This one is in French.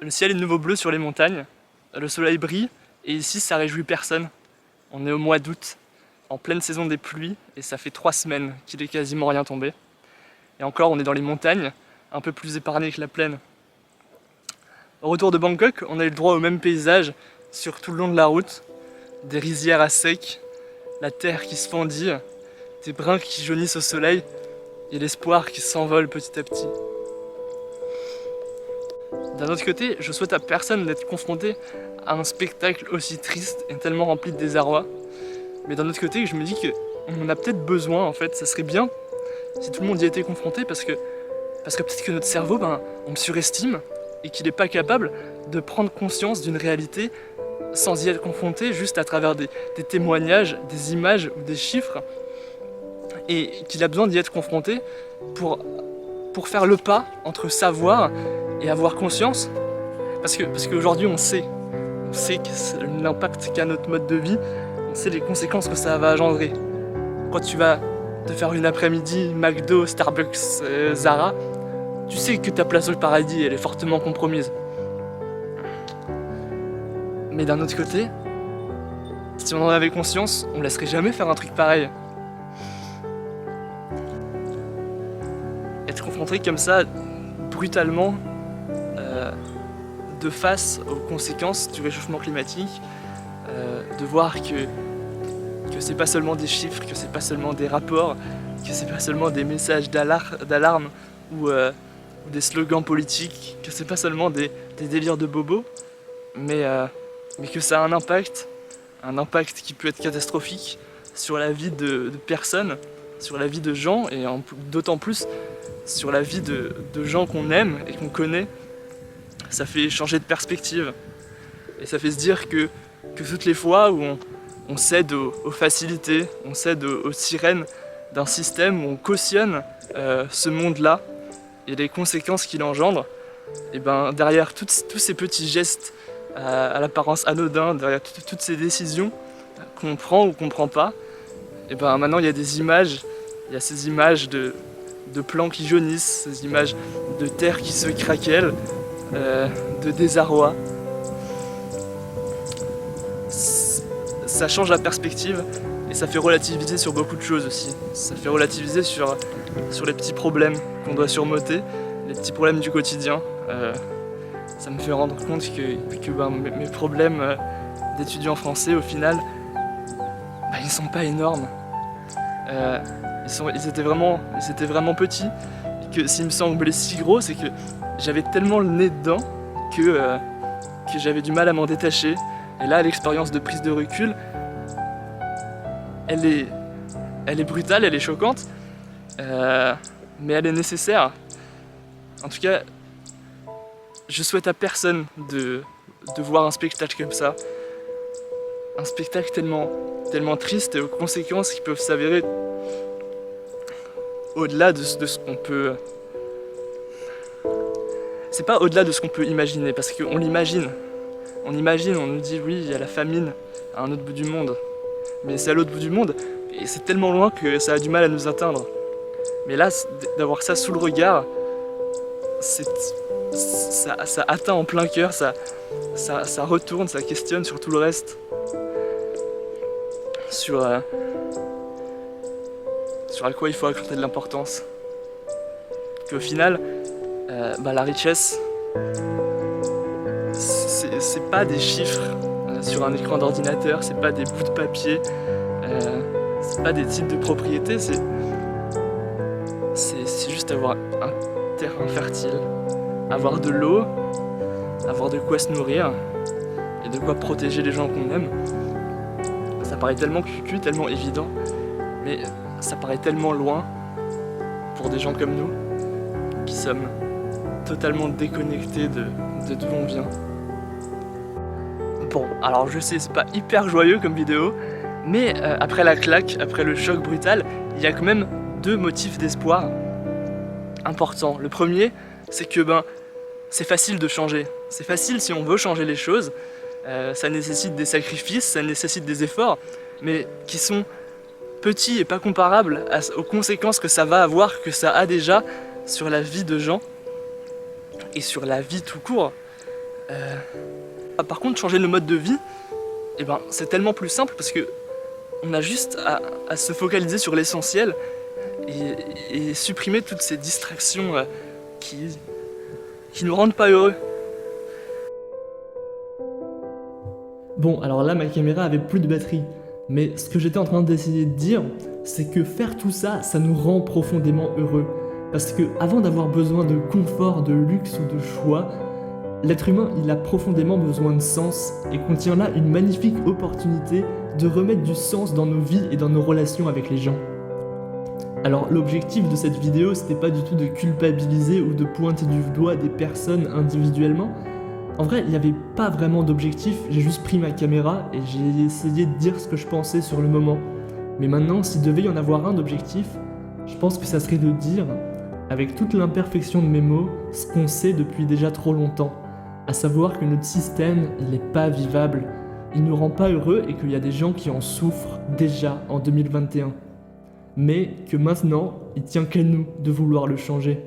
Le ciel est de nouveau bleu sur les montagnes, le soleil brille, et ici ça réjouit personne. On est au mois d'août, en pleine saison des pluies, et ça fait 3 semaines qu'il est quasiment rien tombé. Et encore, on est dans les montagnes, un peu plus épargnées que la plaine. Au retour de Bangkok, on a eu le droit au même paysage sur tout le long de la route. Des rizières à sec, la terre qui se fendit, des brins qui jaunissent au soleil, et l'espoir qui s'envole petit à petit. D'un autre côté, je souhaite à personne d'être confronté à un spectacle aussi triste et tellement rempli de désarroi. Mais d'un autre côté, je me dis qu'on a peut-être besoin, en fait, ça serait bien si tout le monde y a été confronté, parce que peut-être que notre cerveau, on le surestime et qu'il n'est pas capable de prendre conscience d'une réalité sans y être confronté, juste à travers des témoignages, des images ou des chiffres, et qu'il a besoin d'y être confronté pour faire le pas entre savoir et avoir conscience, parce qu'aujourd'hui on sait que l'impact qu'a notre mode de vie, on sait les conséquences que ça va engendrer. Quand tu vas te faire une après-midi McDo, Starbucks, Zara, tu sais que ta place au paradis elle est fortement compromise. Mais d'un autre côté, si on en avait conscience, on ne laisserait jamais faire un truc pareil. Être confronté comme ça, brutalement, de face aux conséquences du réchauffement climatique, de voir que c'est pas seulement des chiffres, que c'est pas seulement des rapports, que c'est pas seulement des messages d'alarme ou des slogans politiques, que c'est pas seulement des délires de bobos, mais que ça a un impact qui peut être catastrophique sur la vie de personnes, sur la vie de gens, et d'autant plus sur la vie de gens qu'on aime et qu'on connaît. Ça fait changer de perspective, et ça fait se dire que toutes les fois où on cède aux facilités, on cède aux sirènes d'un système où on cautionne ce monde-là et les conséquences qu'il engendre, et derrière tous ces petits gestes à l'apparence anodin, derrière toutes ces décisions qu'on prend ou qu'on prend pas, et maintenant il y a des images, il y a ces images de plans qui jaunissent, ces images de terre qui se craquelle, de désarroi. Ça change la perspective et ça fait relativiser sur beaucoup de choses aussi. Ça fait relativiser sur les petits problèmes qu'on doit surmonter, les petits problèmes du quotidien. Ça me fait rendre compte que mes problèmes d'étudiant français, au final, ils sont pas énormes. Ils étaient vraiment petits, et que s'ils me semblaient si gros, c'est que j'avais tellement le nez dedans que j'avais du mal à m'en détacher. Et là, l'expérience de prise de recul, elle est brutale, elle est choquante, mais elle est nécessaire. En tout cas, je souhaite à personne de voir un spectacle comme ça. Un spectacle tellement triste et aux conséquences qui peuvent s'avérer au-delà de ce qu'on peut... C'est pas au-delà de ce qu'on peut imaginer, parce qu'on l'imagine. On imagine, on nous dit oui, il y a la famine à un autre bout du monde. Mais c'est à l'autre bout du monde, et c'est tellement loin que ça a du mal à nous atteindre. Mais là, d'avoir ça sous le regard, ça atteint en plein cœur, ça retourne, ça questionne sur tout le reste. Sur à quoi il faut accorder de l'importance. Qu'au final, la richesse, c'est pas des chiffres sur un écran d'ordinateur, c'est pas des bouts de papier, c'est pas des titres de propriété, c'est juste avoir un terrain fertile, avoir de l'eau, avoir de quoi se nourrir et de quoi protéger les gens qu'on aime. Ça paraît tellement cucu, tellement évident, mais ça paraît tellement loin pour des gens comme nous qui sommes totalement déconnectés de d'où on vient. Bon, alors je sais, c'est pas hyper joyeux comme vidéo, mais après la claque, après le choc brutal, il y a quand même 2 motifs d'espoir importants. Le premier, c'est que c'est facile de changer. C'est facile si on veut changer les choses. Ça nécessite des sacrifices, ça nécessite des efforts, mais qui sont petits et pas comparables aux conséquences que ça va avoir, que ça a déjà sur la vie de gens et sur la vie tout court. Par contre, changer le mode de vie, eh ben, c'est tellement plus simple parce que on a juste à se focaliser sur l'essentiel et supprimer toutes ces distractions qui nous rendent pas heureux. Bon, alors là, ma caméra avait plus de batterie. Mais ce que j'étais en train d'essayer de dire, c'est que faire tout ça, ça nous rend profondément heureux. Parce que avant d'avoir besoin de confort, de luxe ou de choix, l'être humain, il a profondément besoin de sens et contient là une magnifique opportunité de remettre du sens dans nos vies et dans nos relations avec les gens. Alors l'objectif de cette vidéo, c'était pas du tout de culpabiliser ou de pointer du doigt des personnes individuellement. En vrai, il n'y avait pas vraiment d'objectif, j'ai juste pris ma caméra et j'ai essayé de dire ce que je pensais sur le moment. Mais maintenant, s'il devait y en avoir un d'objectif, je pense que ça serait de dire, avec toute l'imperfection de mes mots, ce qu'on sait depuis déjà trop longtemps. À savoir que notre système, il n'est pas vivable, il nous rend pas heureux et qu'il y a des gens qui en souffrent déjà en 2021. Mais que maintenant, il tient qu'à nous de vouloir le changer.